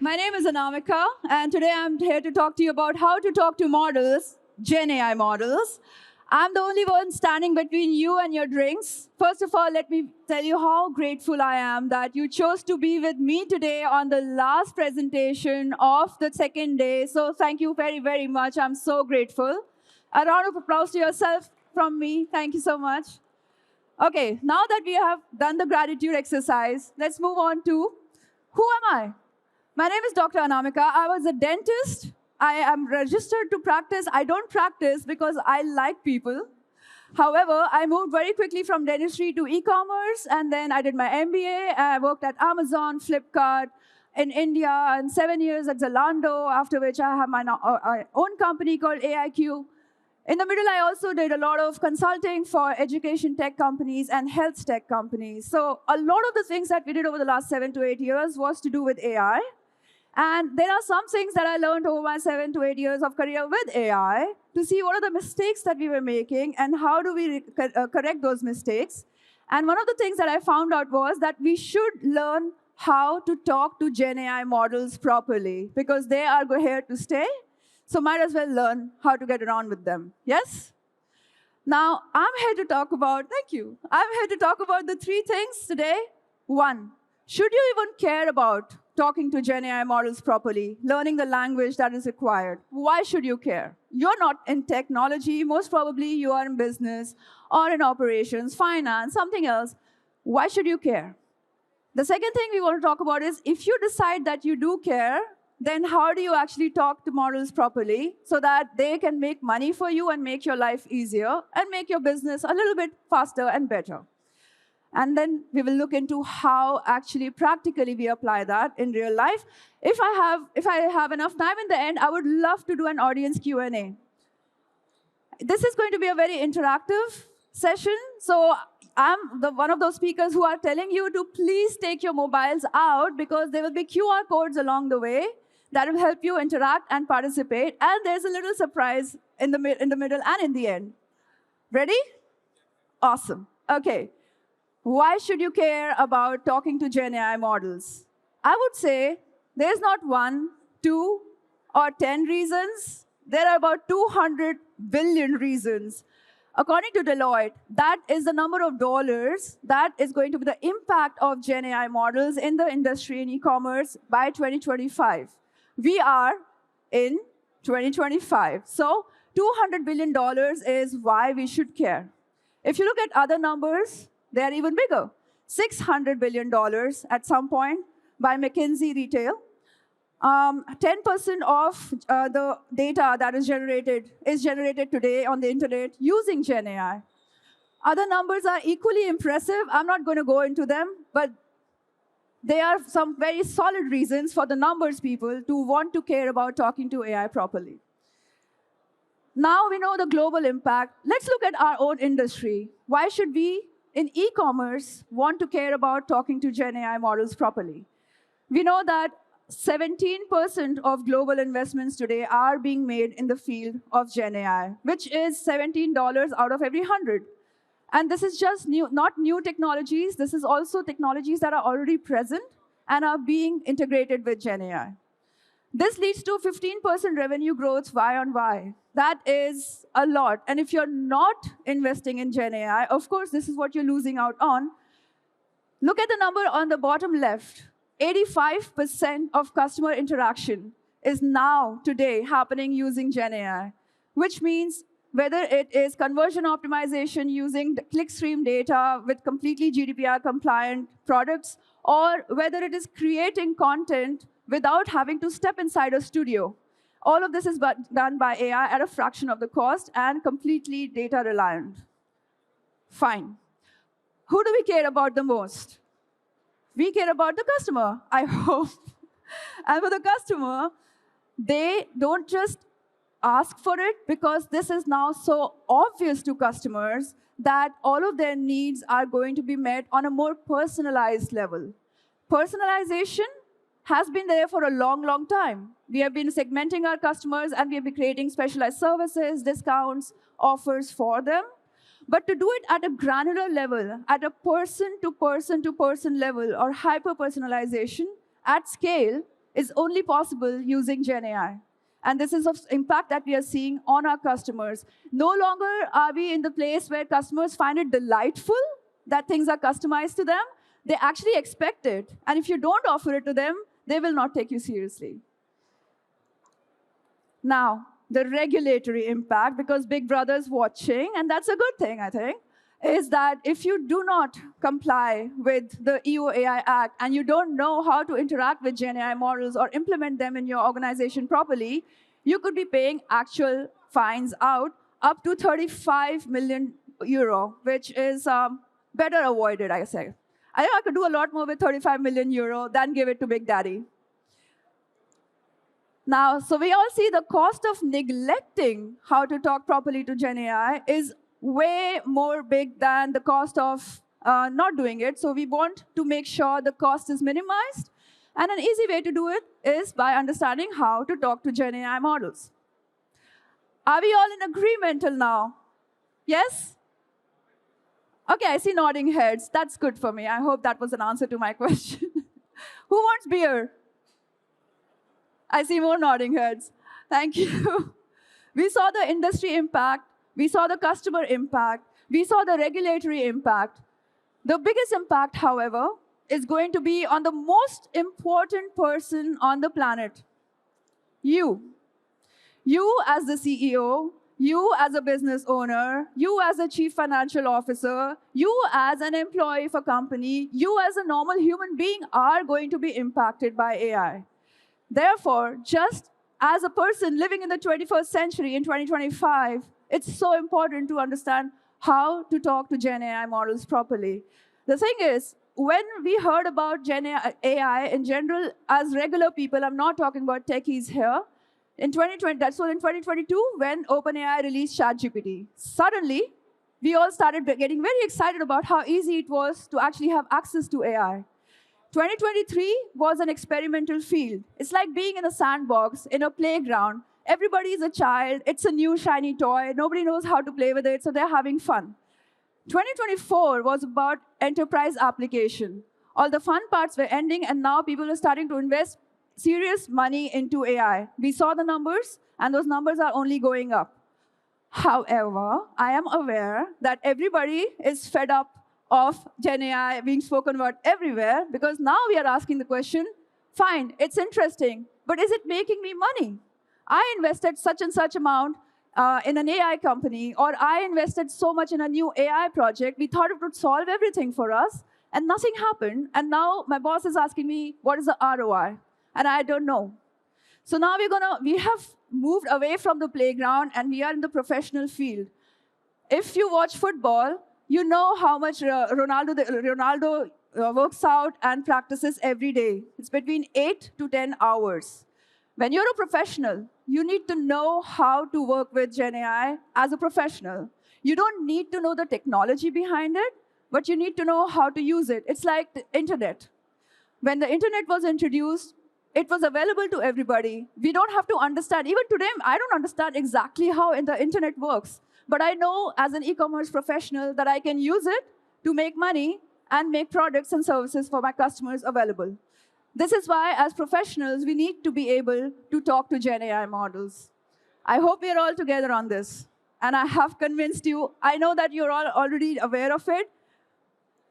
My name is Anamika, and today I'm here to talk to you about how to talk to models, Gen AI models. I'm the only one standing between you and your drinks. First of all, let me tell you how grateful I am that you chose to be with me today on the last presentation of the second day. So thank you very, very much. I'm so grateful. A round of applause to yourself from me. Thank you so much. Okay, now that we have done the gratitude exercise, let's move on to who am I? My name is Dr. Anamika. I was a dentist. I am registered to practice. I don't practice because I like people. However, I moved very quickly from dentistry to e-commerce, and then I did my MBA. I worked at Amazon, Flipkart, in India, and 7 years at Zalando, after which I have my own company called AIQ. In the middle, I also did a lot of consulting for education tech companies and health tech companies. So a lot of the things that we did over the last 7 to 8 years was to do with AI. And there are some things that I learned over my 7 to 8 years of career with AI to see what are the mistakes that we were making and how do we correct those mistakes. And one of the things that I found out was that we should learn how to talk to Gen AI models properly because they are here to stay. So might as well learn how to get around with them. Yes? Now, I'm here to talk about, thank you. I'm here to talk about the 3 things today. 1, should you even care about talking to Gen AI models properly, learning the language that is required? Why should you care? You're not in technology. Most probably you are in business or in operations, finance, something else. Why should you care? The second thing we want to talk about is if you decide that you do care, then how do you actually talk to models properly so that they can make money for you and make your life easier and make your business a little bit faster and better? And then we will look into how actually practically we apply that in real life. If I have enough time in the end, I would love to do an audience Q&A. This is going to be a very interactive session. So I'm one of those speakers who are telling you to please take your mobiles out because there will be QR codes along the way that will help you interact and participate. And there's a little surprise in the middle and in the end. Ready? Awesome. Okay. Why should you care about talking to Gen AI models? I would say there's not 1, 2, or 10 reasons. There are about 200 billion reasons. According to Deloitte, that is the number of dollars that is going to be the impact of Gen AI models in the industry in e-commerce by 2025. We are in 2025. So $200 billion is why we should care. If you look at other numbers, they are even bigger. $600 billion at some point by McKinsey Retail. 10% of the data that is generated today on the internet using Gen AI. Other numbers are equally impressive. I'm not going to go into them, but there are some very solid reasons for the numbers people to want to care about talking to AI properly. Now we know the global impact. Let's look at our own industry. Why should we in e-commerce want to care about talking to Gen AI models properly? We know that 17% of global investments today are being made in the field of Gen AI, which is $17 out of every 100. And this is just not new technologies. This is also technologies that are already present and are being integrated with Gen AI. This leads to 15% revenue growth Y on Y. That is a lot. And if you're not investing in Gen AI, of course, this is what you're losing out on. Look at the number on the bottom left. 85% of customer interaction is now, today, happening using Gen AI, which means whether it is conversion optimization using the clickstream data with completely GDPR-compliant products, or whether it is creating content without having to step inside a studio. All of this is done by AI at a fraction of the cost and completely data reliant. Fine. Who do we care about the most? We care about the customer, I hope. And for the customer, they don't just ask for it because this is now so obvious to customers that all of their needs are going to be met on a more personalized level. Personalization has been there for a long, long time. We have been segmenting our customers, and we have been creating specialized services, discounts, offers for them. But to do it at a granular level, at a person-to-person-to-person level, or hyper-personalization at scale, is only possible using GenAI. And this is of impact that we are seeing on our customers. No longer are we in the place where customers find it delightful that things are customized to them. They actually expect it. And if you don't offer it to them, they will not take you seriously. Now, the regulatory impact, because Big Brother's watching, and that's a good thing, I think, is that if you do not comply with the EU AI Act and you don't know how to interact with Gen AI models or implement them in your organization properly, you could be paying actual fines out up to 35 million euro, which is better avoided, I say. I think I could do a lot more with 35 million euro than give it to Big Daddy. Now, so we all see the cost of neglecting how to talk properly to Gen AI is way more big than the cost of not doing it. So we want to make sure the cost is minimized. And an easy way to do it is by understanding how to talk to Gen AI models. Are we all in agreement till now? Yes? OK, I see nodding heads. That's good for me. I hope that was an answer to my question. Who wants beer? I see more nodding heads. Thank you. We saw the industry impact. We saw the customer impact. We saw the regulatory impact. The biggest impact, however, is going to be on the most important person on the planet, you. You as the CEO, you as a business owner, you as a chief financial officer, you as an employee of a company, you as a normal human being are going to be impacted by AI. Therefore, just as a person living in the 21st century in 2025, it's so important to understand how to talk to Gen AI models properly. The thing is, when we heard about Gen AI in general, as regular people, I'm not talking about techies here, in 2020, that's what in 2022, when OpenAI released ChatGPT, suddenly, we all started getting very excited about how easy it was to actually have access to AI. 2023 was an experimental field. It's like being in a sandbox, in a playground. Everybody is a child. It's a new shiny toy. Nobody knows how to play with it, so they're having fun. 2024 was about enterprise application. All the fun parts were ending, and now people are starting to invest serious money into AI. We saw the numbers, and those numbers are only going up. However, I am aware that everybody is fed up of Gen AI being spoken about everywhere, because now we are asking the question, fine, it's interesting, but is it making me money? I invested such and such amount in an AI company, or I invested so much in a new AI project, we thought it would solve everything for us, and nothing happened, and now my boss is asking me, what is the ROI? And I don't know. So now we have moved away from the playground, and we are in the professional field. If you watch football, you know how much Ronaldo works out and practices every day. It's between 8 to 10 hours. When you're a professional, you need to know how to work with Gen AI as a professional. You don't need to know the technology behind it, but you need to know how to use it. It's like the internet. When the internet was introduced, it was available to everybody. We don't have to understand. Even today, I don't understand exactly how the internet works. But I know as an e-commerce professional that I can use it to make money and make products and services for my customers available. This is why, as professionals, we need to be able to talk to Gen AI models. I hope we're all together on this. And I have convinced you. I know that you're all already aware of it.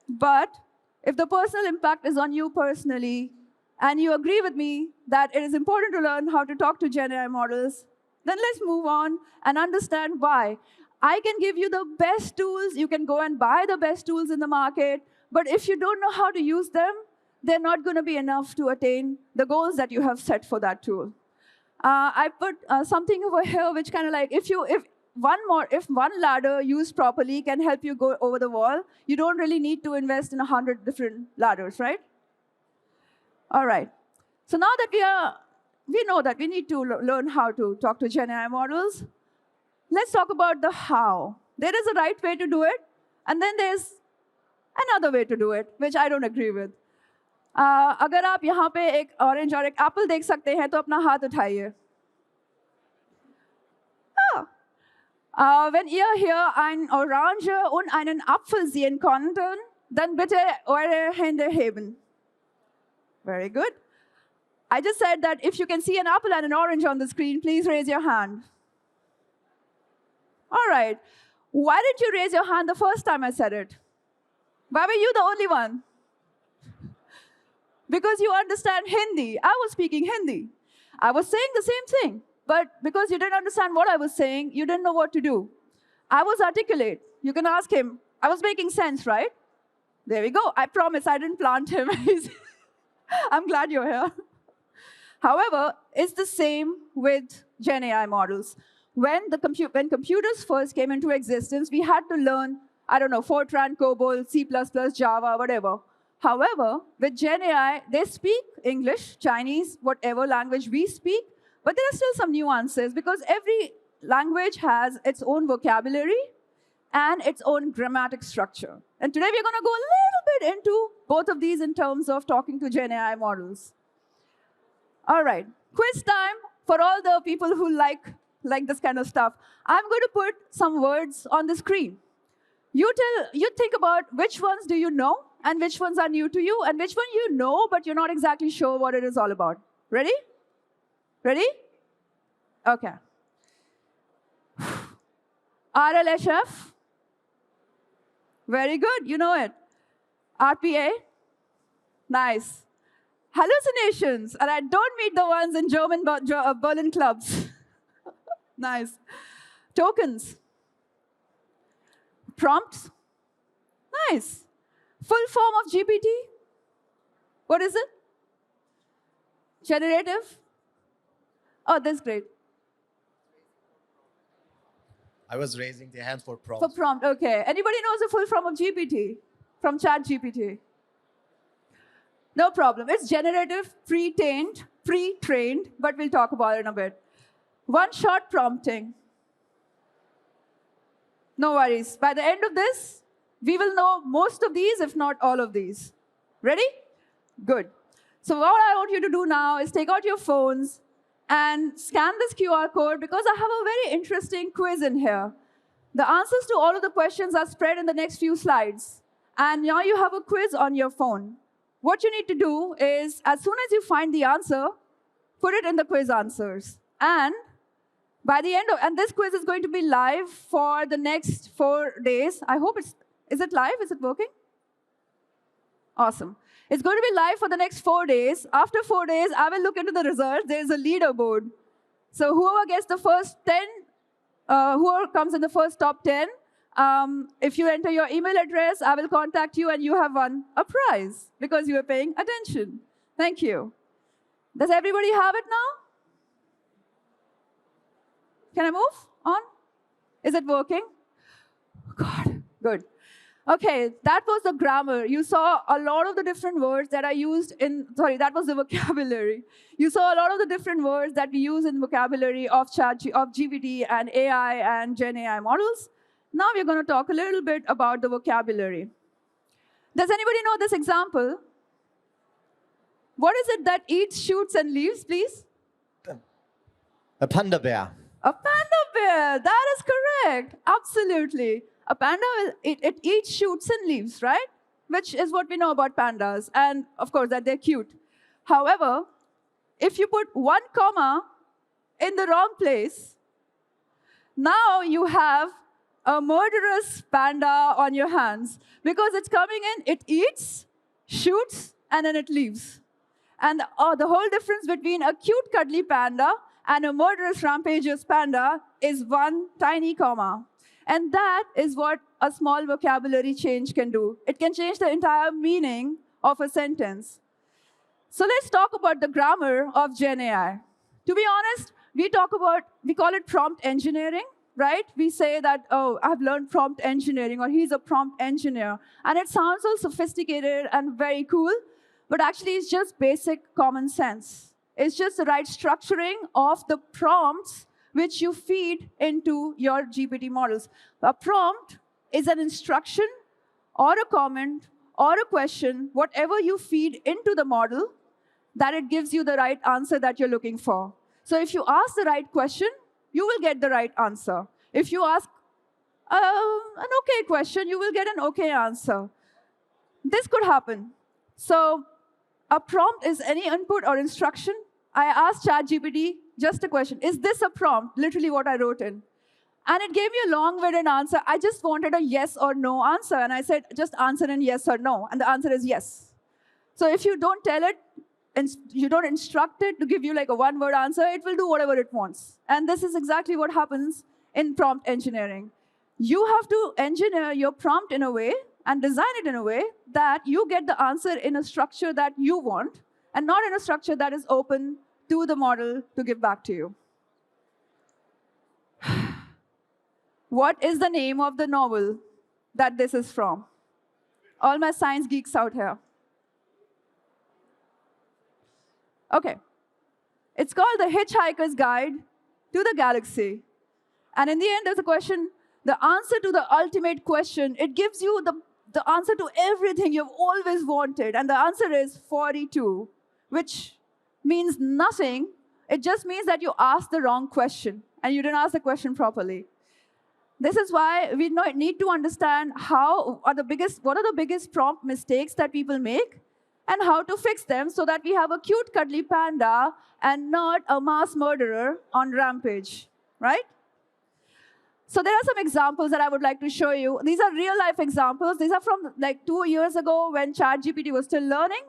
But if the personal impact is on you personally, and you agree with me that it is important to learn how to talk to Gen AI models, then let's move on and understand why. I can give you the best tools. You can go and buy the best tools in the market. But if you don't know how to use them, they're not going to be enough to attain the goals that you have set for that tool. I put something over here which kind of like, if one ladder used properly can help you go over the wall, you don't really need to invest in 100 different ladders, right? All right. So now that we know that we need to learn how to talk to Gen AI models, let's talk about the how. There is a right way to do it, and then there's another way to do it, which I don't agree with. अगर आप यहाँ पे एक orange और एक Apple देख सकते हैं तो अपना हाथ उठाइए. Wenn ihr hier ein Orange und einen Apfel sehen konnten, dann bitte eure Hände heben. Very good. I just said that if you can see an apple and an orange on the screen, please raise your hand. All right. Why didn't you raise your hand the first time I said it? Why were you the only one? Because you understand Hindi. I was speaking Hindi. I was saying the same thing. But because you didn't understand what I was saying, you didn't know what to do. I was articulate. You can ask him. I was making sense, right? There we go. I promise I didn't plant him. I'm glad you're here. However, it's the same with Gen AI models. When computers first came into existence, we had to learn, I don't know, Fortran, COBOL, C++, Java, whatever. However, with Gen AI, they speak English, Chinese, whatever language we speak, but there are still some nuances because every language has its own vocabulary and its own grammatic structure. And today we're going to go a little bit into both of these in terms of talking to Gen AI models. All right, quiz time for all the people who like this kind of stuff. I'm going to put some words on the screen. You think about which ones do you know and which ones are new to you and which one you know but you're not exactly sure what it is all about. Ready? Ready? Okay. RLHF. Very good, you know it. RPA. Nice. Hallucinations, and I don't mean the ones in German Berlin clubs. Nice. Tokens. Prompts. Nice. Full form of GPT. What is it? Generative. Oh, that's great. I was raising the hand for prompt. For prompt, okay. Anybody knows the full form of GPT? From ChatGPT? No problem. It's generative, pre-trained, but we'll talk about it in a bit. One-shot prompting. No worries. By the end of this, we will know most of these, if not all of these. Ready? Good. So what I want you to do now is take out your phones and scan this QR code because I have a very interesting quiz in here. The answers to all of the questions are spread in the next few slides. And now you have a quiz on your phone. What you need to do is, as soon as you find the answer, put it in the quiz answers. And by the end of, and this quiz is going to be live for the next 4 days. I hope is it live? Is it working? Awesome. It's going to be live for the next 4 days. After 4 days, I will look into the results. There's a leaderboard. So whoever gets the first 10, whoever comes in the first top 10, if you enter your email address, I will contact you and you have won a prize because you are paying attention. Thank you. Does everybody have it now? Can I move on? Is it working? God, good. Okay, that was the grammar. You saw a lot of the different words that are used in, sorry, that was the vocabulary. You saw a lot of the different words that we use in vocabulary of GPT and AI and Gen AI models. Now we're going to talk a little bit about the vocabulary. Does anybody know this example? What is it that eats, shoots, and leaves, please? A panda bear. A panda bear, that is correct. Absolutely. A panda, it eats, shoots, and leaves, right? Which is what we know about pandas. And of course, that they're cute. However, if you put 1 comma in the wrong place, now you have a murderous panda on your hands. Because it's coming in, it eats, shoots, and then it leaves. And the whole difference between a cute, cuddly panda and a murderous, rampageous panda is 1 tiny comma. And that is what a small vocabulary change can do. It can change the entire meaning of a sentence. So let's talk about the grammar of Gen AI. To be honest, we call it prompt engineering, right? We say that, oh, I've learned prompt engineering, or he's a prompt engineer. And it sounds so sophisticated and very cool, but actually it's just basic common sense. It's just the right structuring of the prompts which you feed into your GPT models. A prompt is an instruction or a comment or a question, whatever you feed into the model, that it gives you the right answer that you're looking for. So if you ask the right question, you will get the right answer. If you ask an okay question, you will get an okay answer. This could happen. So A prompt is any input or instruction. I asked ChatGPT just a question. Is this a prompt? Literally what I wrote in. And it gave me a long-winded answer. I just wanted a yes or no answer. And I said, just answer in yes or no. And the answer is yes. So if you don't tell it, and you don't instruct it to give you like a one-word answer, it will do whatever it wants. And this is exactly what happens in prompt engineering. You have to engineer your prompt in a way and design it in a way that you get the answer in a structure that you want and not in a structure that is open to the model to give back to you. What is the name of the novel that this is from? All my science geeks out here. Okay. It's called The Hitchhiker's Guide to the Galaxy. And in the end, there's a question, the answer to the ultimate question. It gives you the answer to everything you've always wanted. And the answer is 42, which means nothing. It just means that you asked the wrong question, and you didn't ask the question properly. This is why we need to understand what are the biggest prompt mistakes that people make, and how to fix them so that we have a cute, cuddly panda and not a mass murderer on rampage, right? So there are some examples that I would like to show you. These are real-life examples. These are from like 2 years ago when ChatGPT was still learning.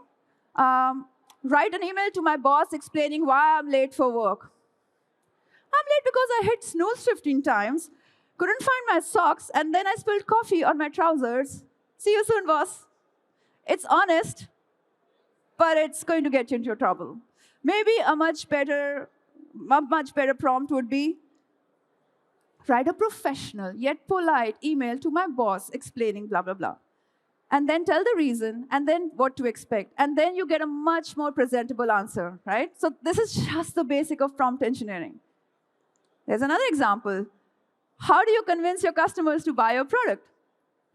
Write an email to my boss explaining why I'm late for work. I'm late because I hit snooze 15 times, couldn't find my socks, and then I spilled coffee on my trousers. See you soon, boss. It's honest, but it's going to get you into trouble. Maybe a much better prompt would be, write a professional yet polite email to my boss explaining blah, blah, blah. And then tell the reason, and then what to expect. And then you get a much more presentable answer, right? So this is just the basic of prompt engineering. There's another example. How do you convince your customers to buy your product?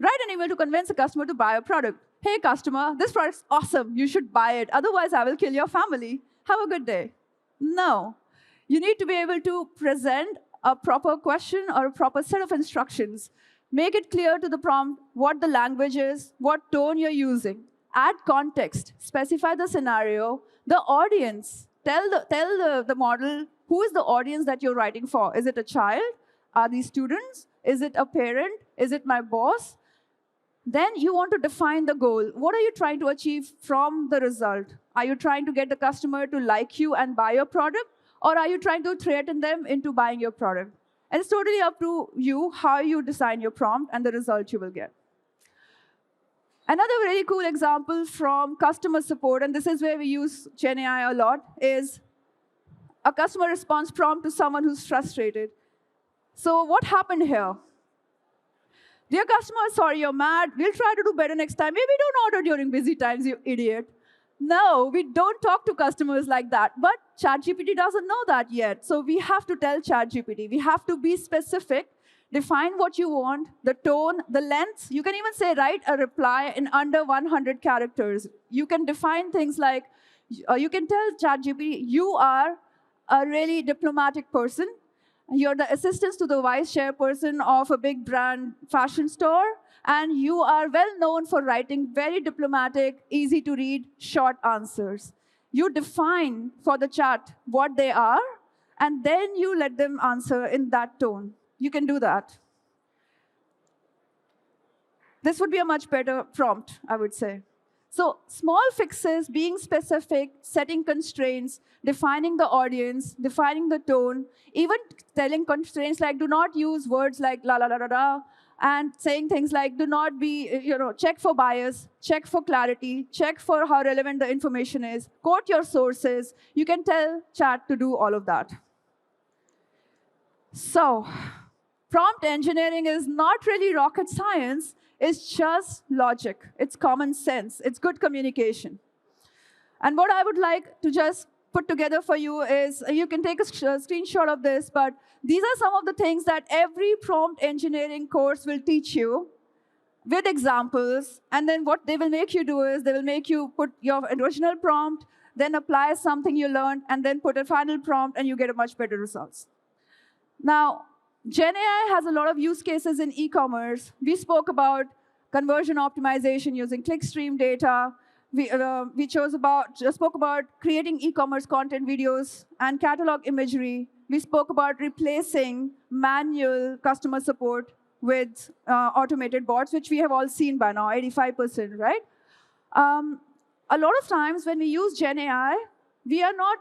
Write an email to convince a customer to buy a product. Hey, customer, this product's awesome. You should buy it. Otherwise, I will kill your family. Have a good day. No. You need to be able to present a proper question or a proper set of instructions. Make it clear to the prompt what the language is, what tone you're using. Add context. Specify the scenario, the audience. Tell the model who is the audience that you're writing for. Is it a child? Are these students? Is it a parent? Is it my boss? Then you want to define the goal. What are you trying to achieve from the result? Are you trying to get the customer to like you and buy your product? Or are you trying to threaten them into buying your product? And it's totally up to you how you design your prompt and the result you will get. Another really cool example from customer support, and this is where we use GenAI a lot, is a customer response prompt to someone who's frustrated. So what happened here? Dear customer, sorry you're mad. We'll try to do better next time. Maybe don't order during busy times, you idiot. No, we don't talk to customers like that. But ChatGPT doesn't know that yet. So we have to tell ChatGPT. We have to be specific, define what you want, the tone, the length. You can even say, write a reply in under 100 characters. You can define things like, you can tell ChatGPT, you are a really diplomatic person. You're the assistant to the vice chairperson of a big brand fashion store, and you are well known for writing very diplomatic, easy to read, short answers. You define for the chat what they are, and then you let them answer in that tone. You can do that. This would be a much better prompt, I would say. So small fixes, being specific, setting constraints, defining the audience, defining the tone, even telling constraints like do not use words like la la la la la, and saying things like do not be, check for bias, check for clarity, check for how relevant the information is, quote your sources. You can tell chat to do all of that. So prompt engineering is not really rocket science. It's just logic. It's common sense. It's good communication. And what I would like to just put together for you is, you can take a screenshot of this, but these are some of the things that every prompt engineering course will teach you with examples. And then what they will make you do is they will make you put your original prompt, then apply something you learned, and then put a final prompt, and you get a much better results. Now, GenAI has a lot of use cases in e-commerce. We spoke about conversion optimization using clickstream data. we spoke about creating e-commerce content videos and catalog imagery. We spoke about replacing manual customer support with automated bots, which we have all seen by now, 85%, right? A lot of times when we use Gen AI, we are not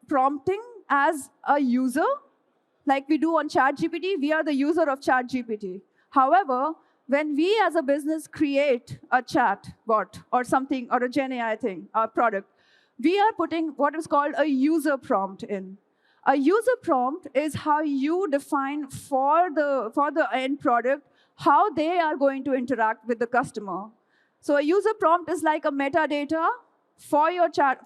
prompting as a user like we do on ChatGPT. We are the user of ChatGPT. However, when we as a business create a chat bot or something, or a Gen AI thing, a product, we are putting what is called a user prompt in. A user prompt is how you define for the end product how they are going to interact with the customer. So a user prompt is like a metadata for your chat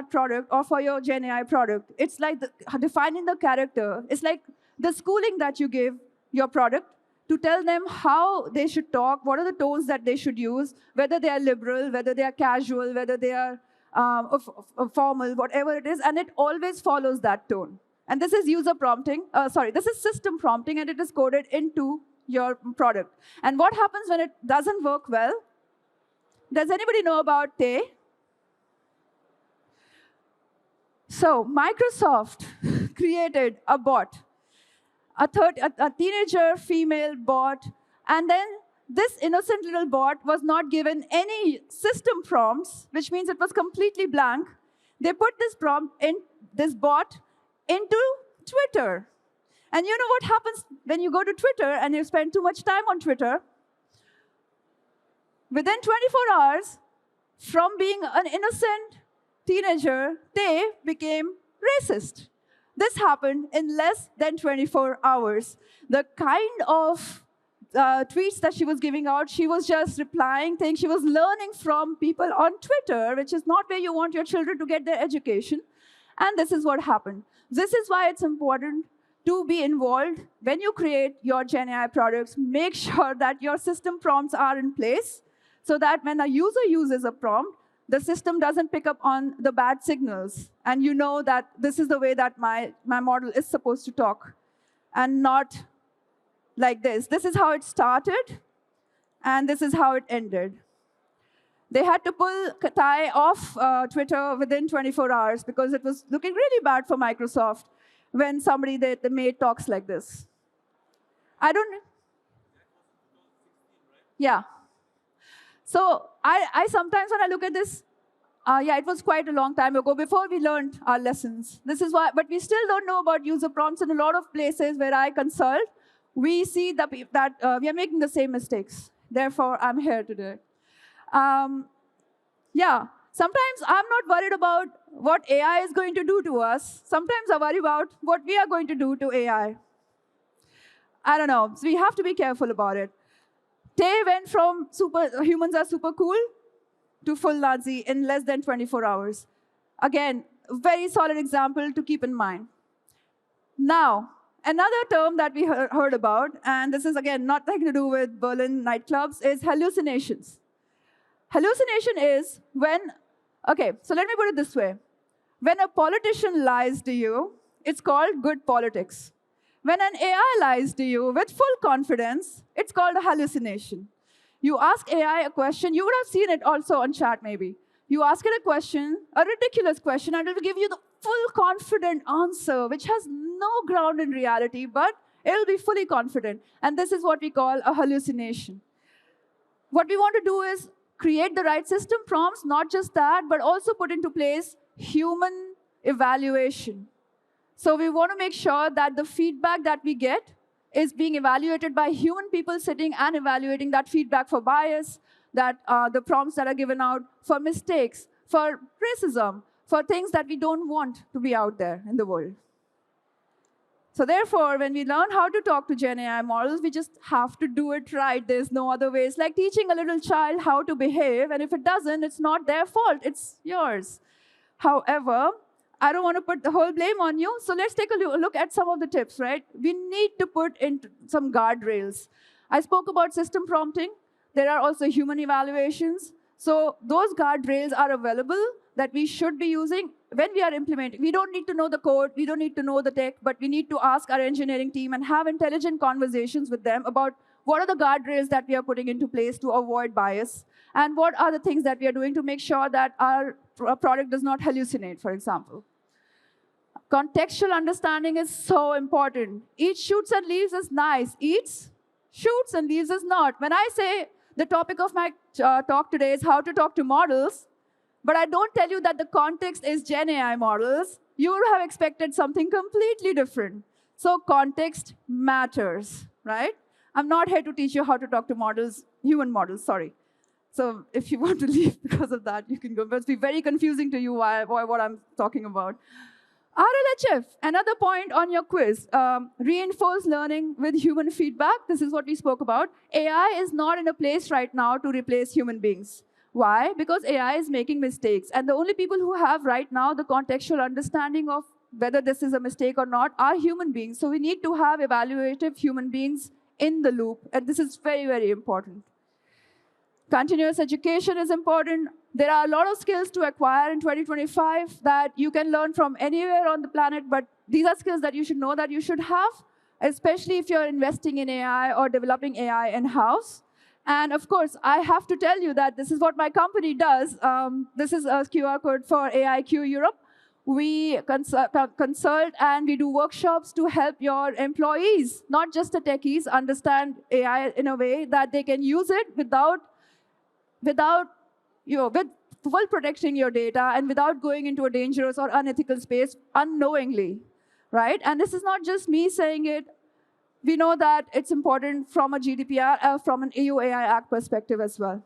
product or for your Gen AI product. It's like defining the character. It's like the schooling that you give your product to tell them how they should talk, what are the tones that they should use, whether they are liberal, whether they are casual, whether they are formal, whatever it is, and it always follows that tone. And this is user prompting, this is system prompting, and it is coded into your product. And what happens when it doesn't work well? Does anybody know about Tay? So Microsoft created a bot, a teenager female bot, and then this innocent little bot was not given any system prompts, which means it was completely blank. They put this bot into Twitter. And you know what happens when you go to Twitter and you spend too much time on Twitter? Within 24 hours, from being an innocent teenager, they became racist. This happened in less than 24 hours. The kind of tweets that she was giving out, she was just replying things. She was learning from people on Twitter, which is not where you want your children to get their education. And this is what happened. This is why it's important to be involved when you create your Gen AI products. Make sure that your system prompts are in place so that when a user uses a prompt, the system doesn't pick up on the bad signals. And you know that this is the way that my model is supposed to talk, and not like this. This is how it started, and this is how it ended. They had to pull Tay off Twitter within 24 hours because it was looking really bad for Microsoft when somebody they made talks like this. I don't. Yeah. So I sometimes when I look at this, it was quite a long time ago before we learned our lessons. This is why, but we still don't know about user prompts in a lot of places where I consult. We see that we are making the same mistakes. Therefore, I'm here today. Sometimes I'm not worried about what AI is going to do to us. Sometimes I worry about what we are going to do to AI. I don't know. So we have to be careful about it. Tay went from humans are super cool to full Nazi in less than 24 hours. Again, very solid example to keep in mind. Now, another term that we heard about, and this is again nothing to do with Berlin nightclubs, is hallucinations. Hallucination is when, so let me put it this way. When a politician lies to you, it's called good politics. When an AI lies to you with full confidence, it's called a hallucination. You ask AI a question, you would have seen it also on chat maybe. You ask it a question, a ridiculous question, and it will give you the full confident answer, which has no ground in reality, but it will be fully confident. And this is what we call a hallucination. What we want to do is create the right system prompts, not just that, but also put into place human evaluation. So we want to make sure that the feedback that we get is being evaluated by human people sitting and evaluating that feedback for bias, that the prompts that are given out for mistakes, for racism, for things that we don't want to be out there in the world. So therefore, when we learn how to talk to Gen AI models, we just have to do it right. There's no other way. It's like teaching a little child how to behave, and if it doesn't, it's not their fault, it's yours. However, I don't want to put the whole blame on you, so let's take a look at some of the tips, right? We need to put in some guardrails. I spoke about system prompting. There are also human evaluations. So those guardrails are available that we should be using when we are implementing. We don't need to know the code, we don't need to know the tech, but we need to ask our engineering team and have intelligent conversations with them about What are the guardrails that we are putting into place to avoid bias? And what are the things that we are doing to make sure that our product does not hallucinate, for example? Contextual understanding is so important. Eats, shoots, and leaves is nice. Eats, shoots, and leaves is not. When I say the topic of my talk today is how to talk to models, but I don't tell you that the context is Gen AI models, you would have expected something completely different. So context matters, right? I'm not here to teach you how to talk to models, human models, sorry. So if you want to leave because of that, you can go. But it'll be very confusing to you why what I'm talking about. RLHF, another point on your quiz. Reinforced learning with human feedback. This is what we spoke about. AI is not in a place right now to replace human beings. Why? Because AI is making mistakes. And the only people who have right now the contextual understanding of whether this is a mistake or not are human beings. So we need to have evaluative human beings in the loop. And this is very, very important. Continuous education is important. There are a lot of skills to acquire in 2025 that you can learn from anywhere on the planet, but these are skills that you should know that you should have, especially if you're investing in AI or developing AI in-house. And of course, I have to tell you that this is what my company does. This is a QR code for AIQ Europe. We consult and we do workshops to help your employees, not just the techies, understand AI in a way that they can use it with full protecting your data and without going into a dangerous or unethical space unknowingly, right? And this is not just me saying it. We know that it's important from a GDPR, from an EU AI Act perspective as well.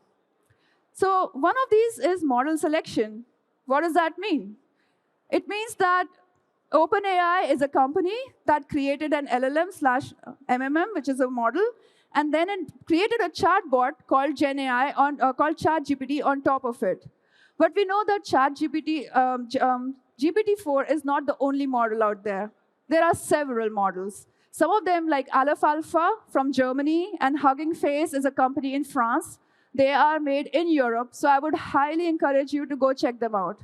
So one of these is model selection. What does that mean? It means that OpenAI is a company that created an LLM/MMM, which is a model, and then it created a chatbot called called ChatGPT on top of it. But we know that GPT-4 is not the only model out there. There are several models. Some of them, like Aleph Alpha from Germany and Hugging Face is a company in France. They are made in Europe, so I would highly encourage you to go check them out.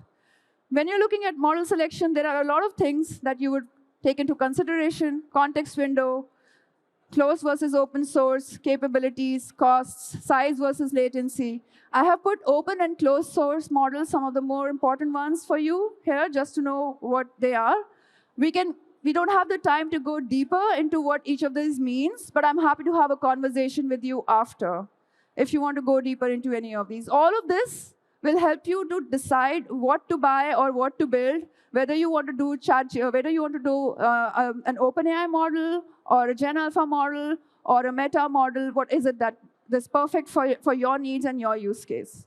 When you're looking at model selection, there are a lot of things that you would take into consideration: context window, closed versus open source, capabilities, costs, size versus latency. I have put open and closed source models, some of the more important ones for you here, just to know what they are. We don't have the time to go deeper into what each of these means, but I'm happy to have a conversation with you after, if you want to go deeper into any of these. All of this will help you to decide what to buy or what to build, whether you want to do an OpenAI model or a Gen Alpha model or a Meta model. What is it that's perfect for your needs and your use case?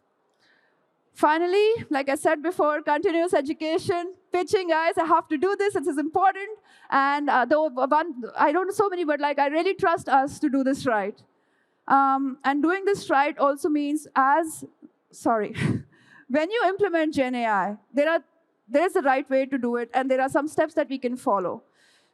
Finally, like I said before, continuous education, pitching, guys. I have to do this. This is important. And I don't know so many, but I really trust us to do this right. And doing this right also means when you implement Gen AI, there's a right way to do it, and there are some steps that we can follow.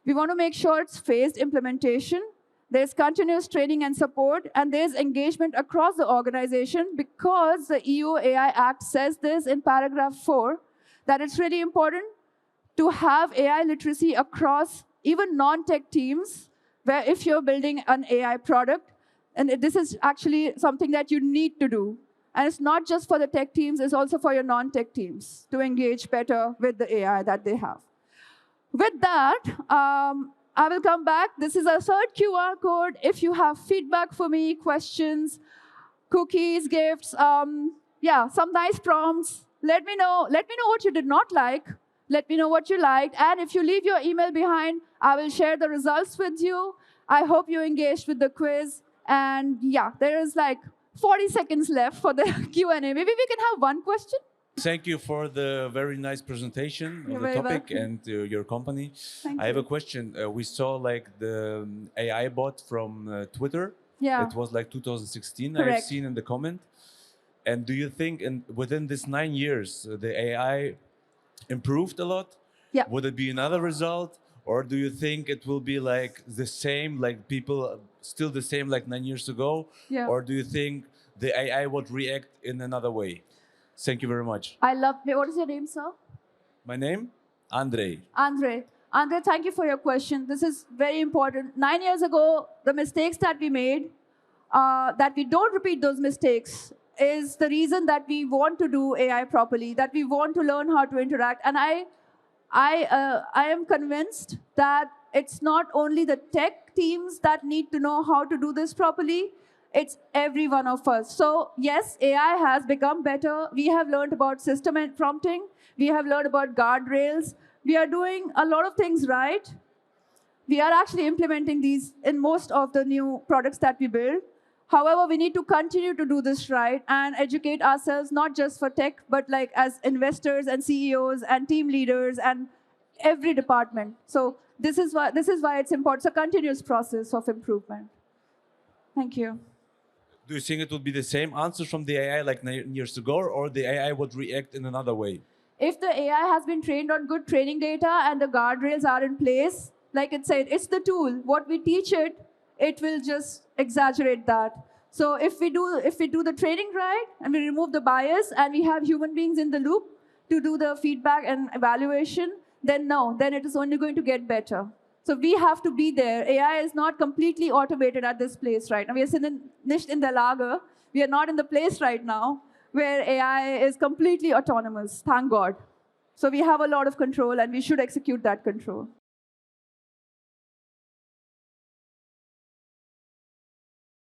We want to make sure it's phased implementation. There's continuous training and support, and there's engagement across the organization, because the EU AI Act says this in paragraph 4, that it's really important to have AI literacy across even non-tech teams, where if you're building an AI product, and this is actually something that you need to do. And it's not just for the tech teams, it's also for your non-tech teams to engage better with the AI that they have. With that, I will come back. This is a third QR code. If you have feedback for me, questions, cookies, gifts, some nice prompts, let me know. Let me know what you did not like. Let me know what you liked. And if you leave your email behind, I will share the results with you. I hope you engaged with the quiz. And there is 40 seconds left for the Q&A. Maybe we can have one question. Thank you for the very nice presentation of the topic and your company. I have a question. We saw the AI bot from Twitter. Yeah. It was 2016. Correct. I've seen in the comment. And do you think within this 9 years, the AI improved a lot? Yeah. Would it be another result? Or do you think it will be the same, people still the same 9 years ago? Yeah. Or do you think the AI would react in another way? Thank you very much. What is your name, sir? My name? Andre. Andre, thank you for your question. This is very important. 9 years ago, the mistakes that we made that we don't repeat those mistakes is the reason that we want to do AI properly, that we want to learn how to interact. And I am convinced that it's not only the tech teams that need to know how to do this properly, it's every one of us. So yes, AI has become better. We have learned about system and prompting. We have learned about guardrails. We are doing a lot of things right. We are actually implementing these in most of the new products that we build. However, we need to continue to do this right and educate ourselves, not just for tech, but like as investors and CEOs and team leaders and every department. So this is why it's important. It's a continuous process of improvement. Thank you. Do you think it would be the same answer from the AI like 9 years ago, or the AI would react in another way? If the AI has been trained on good training data and the guardrails are in place, like it said, it's the tool. What we teach it, it will just exaggerate that. So if we do the training right and we remove the bias and we have human beings in the loop to do the feedback and evaluation, then it is only going to get better. So we have to be there. AI is not completely automated at this place right now. We are nicht in der Lage. We are not in the place right now where AI is completely autonomous, thank God. So we have a lot of control and we should execute that control.